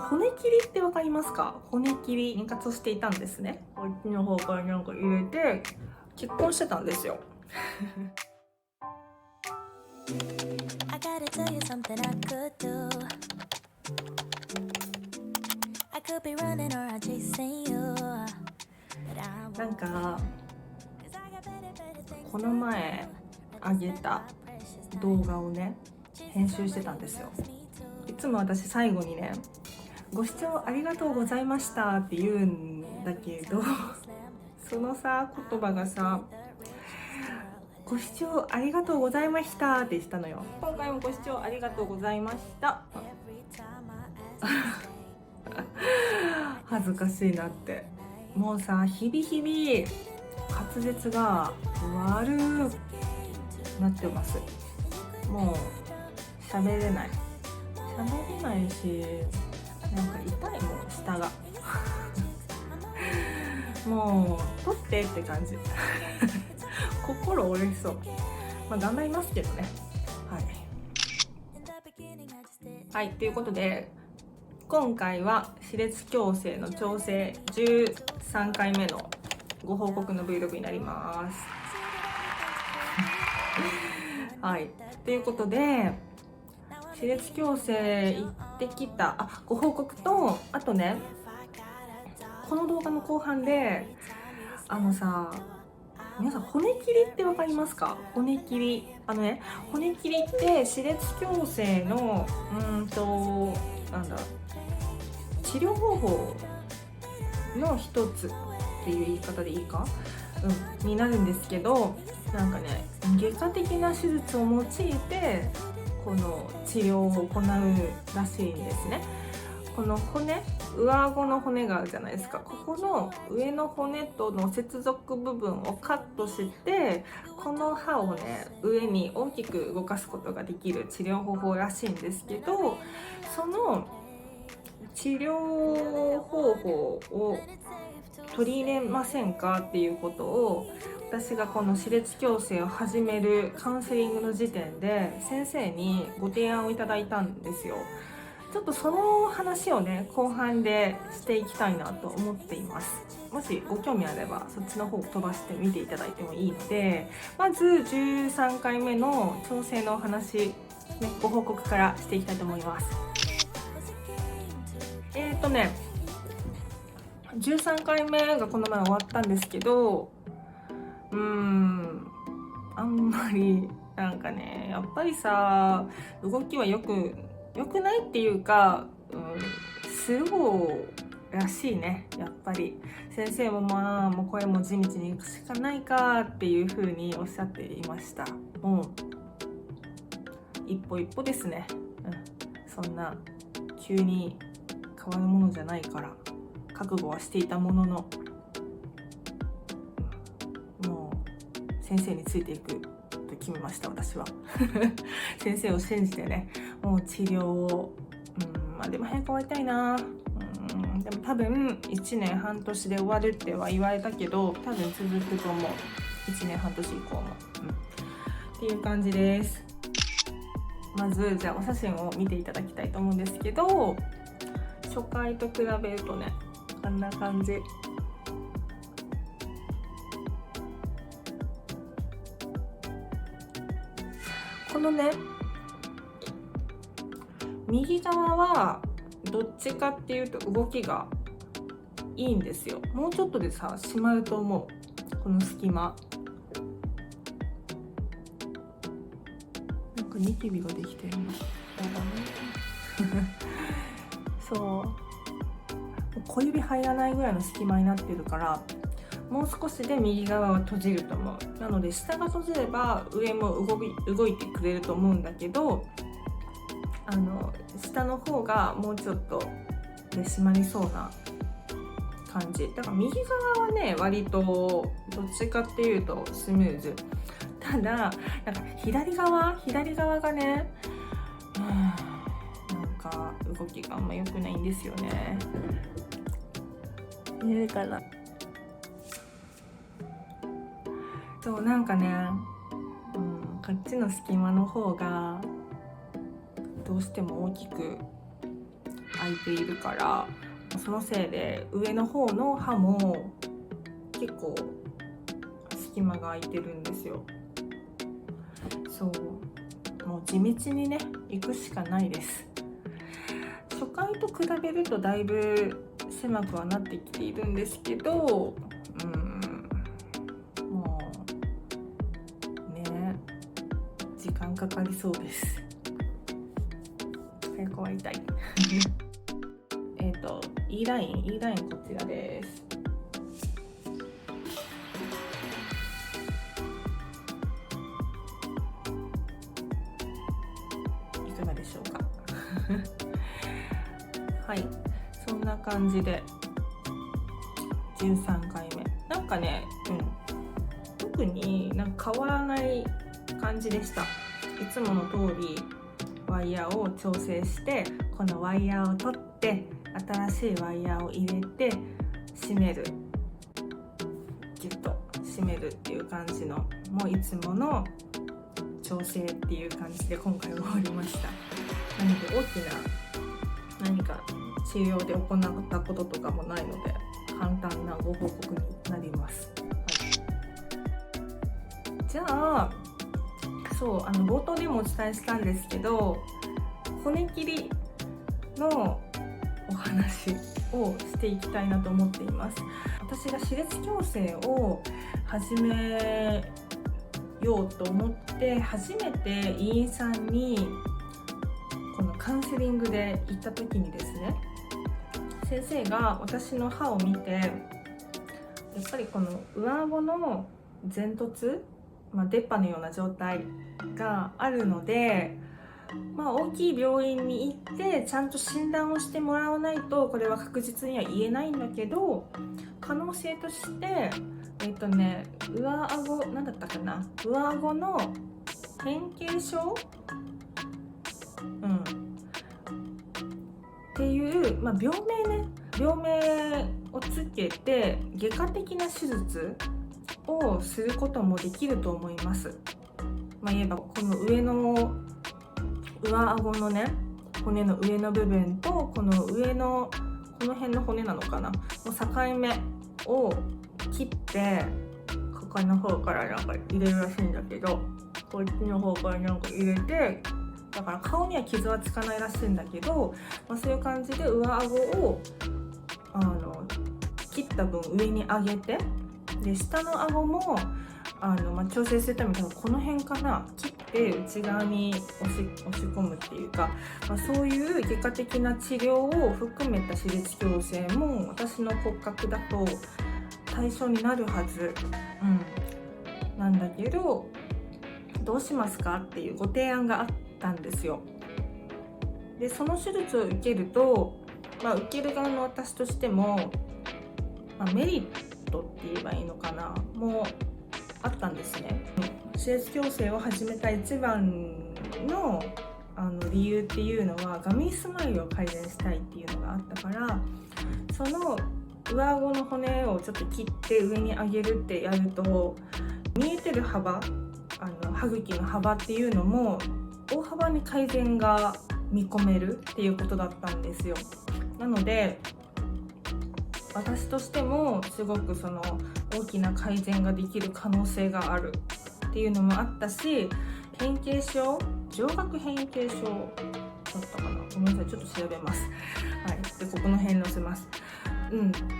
骨切りってわかりますか？骨切り妊活していたんですね。こっちの方からなんか入れて結婚してたんですよ。I gotta tell you something I could do. I could be running or I'm chasing you. But I なん won't. か 'Cause I got better things こ to の前 do. 上げた My precious 動 time. 画をね編集してたんですよ。いつも私最後にねご視聴ありがとうございましたって言うんだけどそのさ言葉がさご視聴ありがとうございましたってしたのよ。今回もご視聴ありがとうございました恥ずかしいなって。もうさ日々日々滑舌が悪くなってます。もう喋れないしなんか痛いもん舌がもう取ってって感じ心折れそう。まあ頑張りますけどね。はいということで今回は歯列矯正の調整13回目のご報告の Vlog になりますはいということで歯列矯正行ってきたご報告と、あとねこの動画の後半でさ皆さん骨切りってわかりますか？骨切り骨切りって歯列矯正のなんだ治療方法の一つっていう言い方でいいか、になるんですけど、なんかね外科的な手術を用いてこの治療を行うらしいんですね。この骨、上顎の骨があるじゃないですか。ここの上の骨との接続部分をカットしてこの歯をね上に大きく動かすことができる治療方法らしいんですけど、その治療方法を取り入れませんかっていうことを私がこの歯列矯正を始めるカウンセリングの時点で先生にご提案をいただいたんですよ。ちょっとその話をね後半でしていきたいなと思っています。もしご興味あればそっちの方を飛ばしてみていただいてもいいので、まず13回目の調整のお話、ね、ご報告からしていきたいと思います。13回目がこの前終わったんですけど、あんまりなんかねやっぱりさ動きは良くないっていうか、スローらしいね。やっぱり先生ももうこれも地道に行くしかないかっていう風におっしゃっていました。もう一歩一歩ですね、そんな急に変わるものじゃないから覚悟はしていたものの、もう先生についていくと決めました私は先生を信じてね、もう治療をでも早く終わりたいな。でも多分1年半年で終わるっては言われたけど、多分続くと思う。1年半年以降も、っていう感じです。まずじゃあお写真を見ていただきたいと思うんですけど、初回と比べるとねこんな感じ。このね右側はどっちかっていうと動きがいいんですよ。もうちょっとでさ閉まると思う。この隙間なんかニキビができてるのそう小指入らないぐらいの隙間になってるから、もう少しで右側は閉じると思う。なので下が閉じれば上も動いてくれると思うんだけど、下の方がもうちょっとで締まりそうな感じだから右側はね割とどっちかっていうとスムーズ。ただなんか左側がねなんか動きがあんま良くないんですよね。見えるかな。そうなんかね、こっちの隙間の方がどうしても大きく開いているから、そのせいで上の方の歯も結構隙間が空いてるんですよ。そうもう地道にね行くしかないです。初回と比べるとだいぶ狭くはなってきているんですけど、もうね時間かかりそうです。早く終わりたいE ラインこちらです。いかがでしょうかはい、そんな感じで13回目なんかね、特になんか変わらない感じでした。いつもの通りワイヤーを調整して、このワイヤーを取って新しいワイヤーを入れて締める、ギュッと締めるっていう感じの、もういつもの調整っていう感じで今回終わりました。なので大きな何か治療で行ったこととかもないので簡単なご報告になります。じゃあ冒頭でもお伝えしたんですけど、骨切りのお話をしていきたいなと思っています。私が歯列矯正を始めようと思って初めて医院さんにこのカウンセリングで行った時にですね、先生が私の歯を見て、やっぱりこの上顎の前突、出っ歯のような状態があるので、大きい病院に行ってちゃんと診断をしてもらわないとこれは確実には言えないんだけど、可能性として上顎なんだったかな、上顎の変形症、っていう、病名をつけて外科的な手術をすることもできると思います。言えばこの上顎のね骨の上の部分とこの上のこの辺の骨なのかなの境目を切ってここの方からなんか入れるらしいんだけど、こっちの方からなんか入れて、だから顔には傷はつかないらしいんだけど、そういう感じで上顎を切った分上に上げて、で下の顎も調整するためにこの辺かな切って内側に押し込むっていうか、そういう外科的な治療を含めた歯列矯正も私の骨格だと対象になるはず、なんだけどどうしますかっていうご提案があったんですよ。でその手術を受けると、受ける側の私としても、メリットって言えばいいのかなもうあったんですね。歯列矯正を始めた一番の理由っていうのはガミスマイルを改善したいっていうのがあったから、その上顎の骨をちょっと切って上に上げるってやると見えてる幅、歯茎の幅っていうのも大幅に改善が見込めるっていうことだったんですよ。なので私としてもすごくその大きな改善ができる可能性があるっていうのもあったし、変形症、上顎変形症だったかな、ごめんなさいちょっと調べます。でここの辺載せます。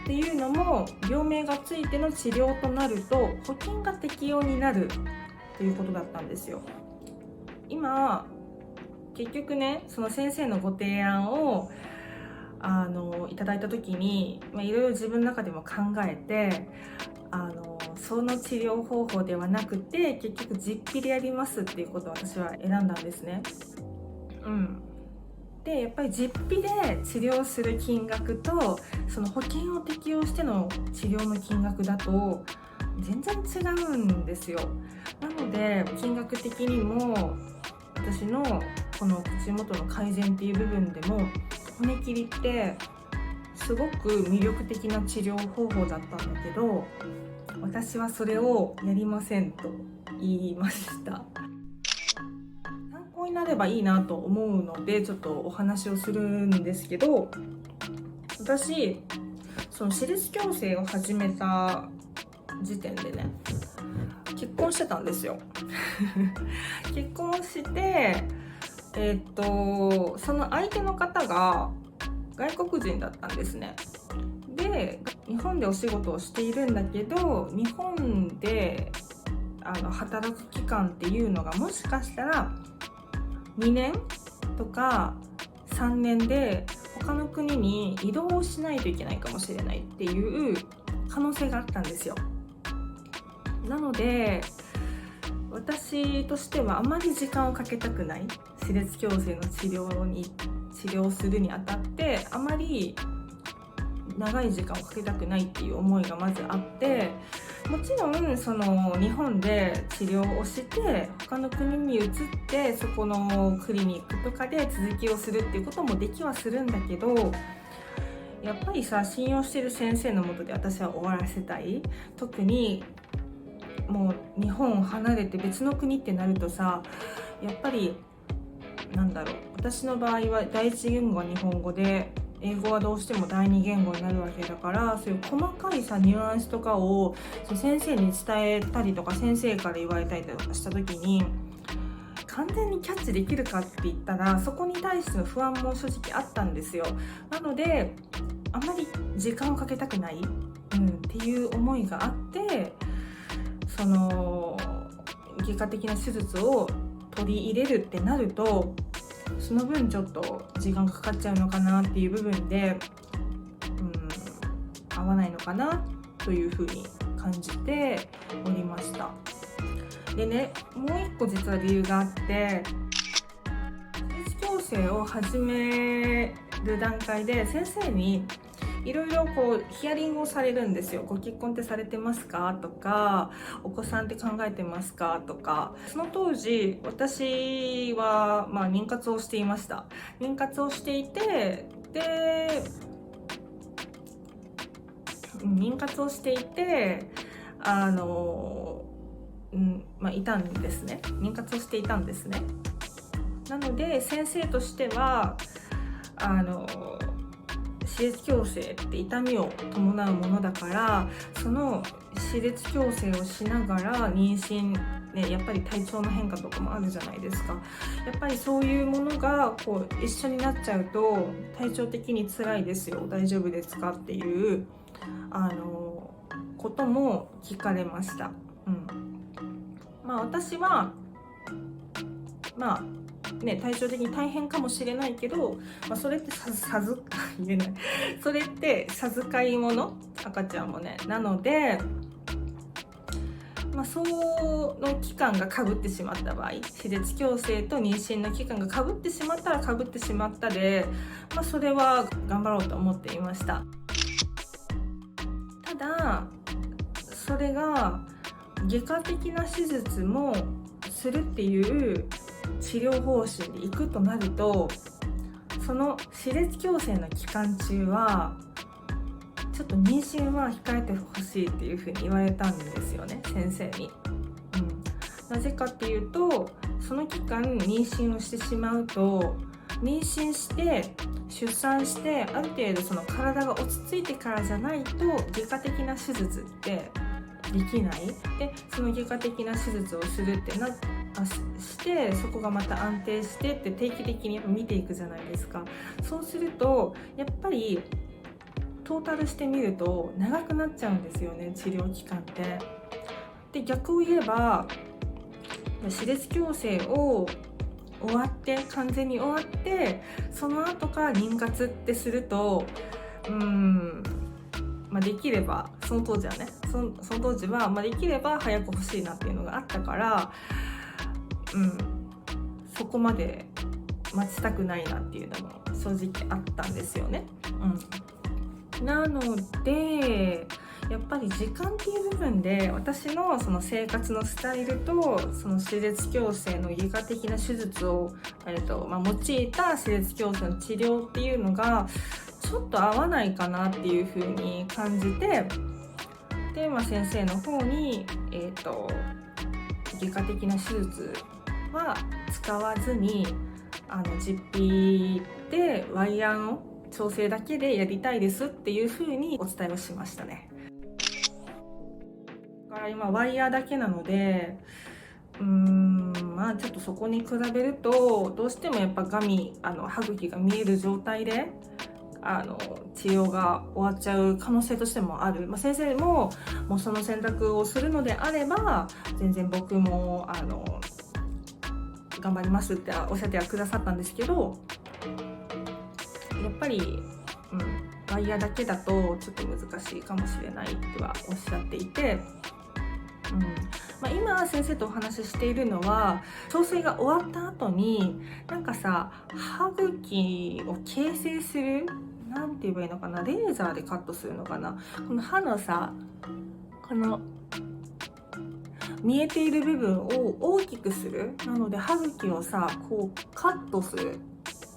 っていうのも病名がついての治療となると保険が適用になるということだったんですよ。今結局ね、その先生のご提案をいただいた時にいろいろ自分の中でも考えて、その治療方法ではなくて結局実費でやりますっていうことを私は選んだんですね。でやっぱり実費で治療する金額とその保険を適用しての治療の金額だと全然違うんですよ。なので金額的にも私のこの口元の改善っていう部分でも骨切りってすごく魅力的な治療方法だったんだけど、私はそれをやりませんと言いました。参考になればいいなと思うのでちょっとお話をするんですけど、私その私立矯正を始めた時点でね結婚してたんですよ結婚してその相手の方が外国人だったんですね。で日本でお仕事をしているんだけど、日本で働く期間っていうのがもしかしたら2年とか3年で他の国に移動しないといけないかもしれないっていう可能性があったんですよ。なので私としてはあまり時間をかけたくない、歯列矯正の治療するにあたってあまり長い時間をかけたくないっていう思いがまずあって、もちろんその日本で治療をして他の国に移ってそこのクリニックとかで続きをするっていうこともできはするんだけど、やっぱりさ、信用してる先生のもとで私は終わらせたい。特にもう日本を離れて別の国ってなるとさ、やっぱり私の場合は第一言語は日本語で英語はどうしても第二言語になるわけだから、そういう細かいさニュアンスとかを先生に伝えたりとか先生から言われたりとかした時に完全にキャッチできるかって言ったらそこに対しての不安も正直あったんですよ。なのであまり時間をかけたくない、っていう思いがあって、その外科的な手術を取り入れるってなるとその分ちょっと時間かかっちゃうのかなっていう部分で、合わないのかなというふうに感じておりました。でね、もう一個実は理由があって、歯列矯正を始める段階で先生にいろいろヒアリングをされるんですよ。ご結婚ってされてますかとか、お子さんって考えてますかとか。その当時私は妊活をしていました。妊活をしていて、で妊活をしていていたんですね。妊活をしていたんですね。なので先生としては歯列矯正って痛みを伴うものだから、その歯列矯正をしながら妊娠ね、やっぱり体調の変化とかもあるじゃないですか。やっぱりそういうものが一緒になっちゃうと体調的に辛いですよ、大丈夫ですかっていうことも聞かれました。私は体調的に大変かもしれないけど、それってそれって授かり物、赤ちゃんもね、なのでその期間がかぶってしまった場合、歯列矯正と妊娠の期間がかぶってしまったらかぶってしまったで、それは頑張ろうと思っていました。ただそれが外科的な手術もするっていう治療方針でいくとなると、その歯列矯正の期間中はちょっと妊娠は控えてほしいっていうふうに言われたんですよね、先生に。なぜかっていうと、その期間妊娠をしてしまうと、妊娠して出産してある程度その体が落ち着いてからじゃないと外科的な手術ってできない。でその外科的な手術をするってしてそこがまた安定してって定期的に見ていくじゃないですか。そうするとやっぱりトータルしてみると長くなっちゃうんですよね、治療期間って。で逆を言えば歯列矯正を終わって完全に終わってその後から妊活ってするとできればその当時はねその当時はできれば早く欲しいなっていうのがあったから、そこまで待ちたくないなっていうのも正直あったんですよね。なのでやっぱり時間っていう部分で私のその生活のスタイルとその歯列矯正の外科的な手術を、用いた歯列矯正の治療っていうのがちょっと合わないかなっていう風に感じて、で、先生の方に、外科的な手術は使わずに実費でワイヤーの調整だけでやりたいですっていう風にお伝えをしましたね。だから今ワイヤーだけなのでまあちょっとそこに比べるとどうしてもやっぱ歯茎が見える状態で治療が終わっちゃう可能性としてもある、先生ももうその選択をするのであれば全然僕も頑張りますっておっしゃってくださったんですけど、やっぱり、ワイヤーだけだとちょっと難しいかもしれないってはおっしゃっていて、今先生とお話ししているのは調整が終わった後になんかさ、歯茎を形成する、なんて言えばいいのかな、レーザーでカットするのかな、この歯のさ、この見えている部分を大きくする、なので歯茎をさこうカットするっ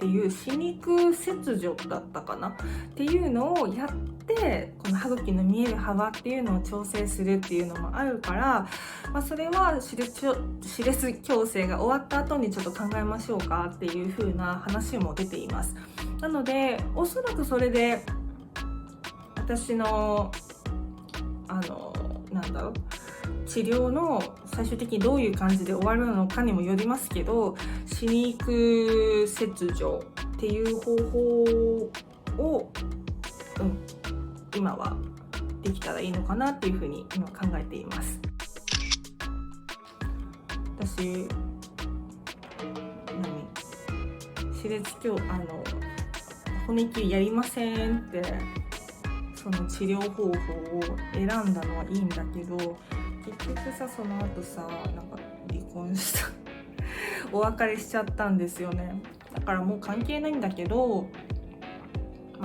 ていう歯肉切除だったかなっていうのをやって、この歯茎の見える幅っていうのを調整するっていうのもあるから、それは歯列矯正が終わった後にちょっと考えましょうかっていう風な話も出ています。なのでおそらくそれで私の治療の最終的にどういう感じで終わるのかにもよりますけど、歯肉切除っていう方法を、今はできたらいいのかなっていうふうに今考えています。私骨切りやりませんってその治療方法を選んだのはいいんだけど、結局さその後さ離婚したお別れしちゃったんですよね。だからもう関係ないんだけど、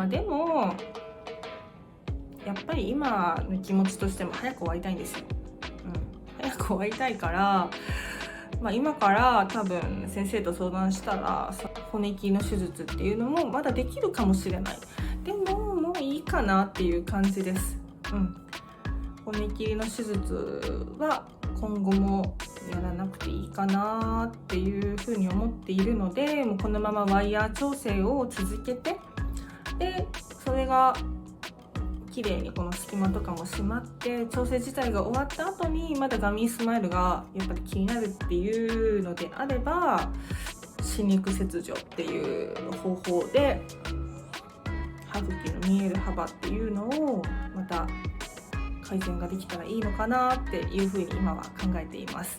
でもやっぱり今の気持ちとしても早く終わりたいんですよ。早く終わりたいから、今から多分先生と相談したら骨切りの手術っていうのもまだできるかもしれない。でももういいかなっていう感じです。骨切りの手術は今後もやらなくていいかなっていうふうに思っているので、もうこのままワイヤー調整を続けて、でそれが綺麗にこの隙間とかも閉まって調整自体が終わった後にまだガミースマイルがやっぱり気になるっていうのであれば、歯肉切除っていう方法で歯茎の見える幅っていうのをまた改善ができたらいいのかなっていうふうに今は考えています。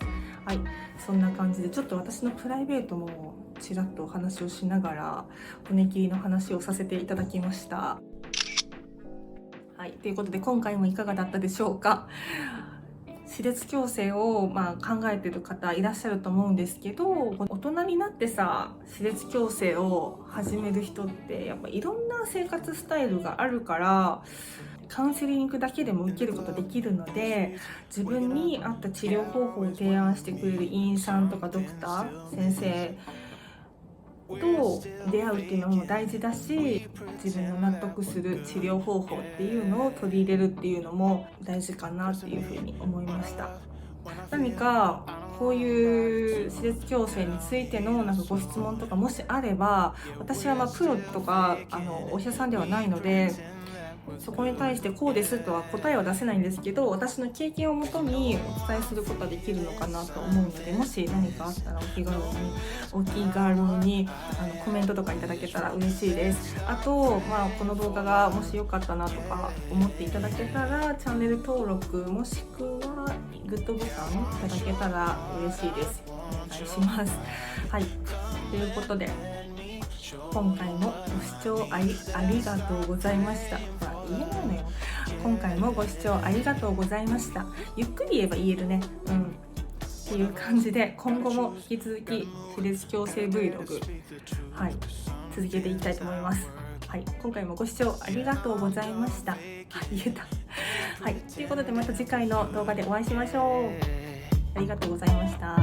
そんな感じでちょっと私のプライベートもちらっとお話をしながら骨切りの話をさせていただきました。ということで今回もいかがだったでしょうか。歯列矯正を考えてる方いらっしゃると思うんですけど、大人になってさ歯列矯正を始める人ってやっぱいろんな生活スタイルがあるから、カウンセリングだけでも受けることできるので、自分に合った治療方法を提案してくれる医員さんとかドクター先生と出会うっていうのも大事だし、自分の納得する治療方法っていうのを取り入れるっていうのも大事かなっていうふうに思いました。何かこういう歯列矯正についてのご質問とかもしあれば、私はプロとかお医者さんではないのでそこに対してこうですとは答えは出せないんですけど、私の経験をもとにお伝えすることができるのかなと思うので、もし何かあったらお気軽にコメントとかいただけたら嬉しいです。あと、この動画がもし良かったなとか思っていただけたらチャンネル登録もしくはグッドボタンいただけたら嬉しいです。お願いします。ということで今回もご視聴ありがとうございました。言えないのよ。今回もご視聴ありがとうございました。ゆっくり言えば言えるね。っていう感じで今後も引き続き歯列矯正 Vlog、続けていきたいと思います。今回もご視聴ありがとうございました。言えた。ということでまた次回の動画でお会いしましょう。ありがとうございました。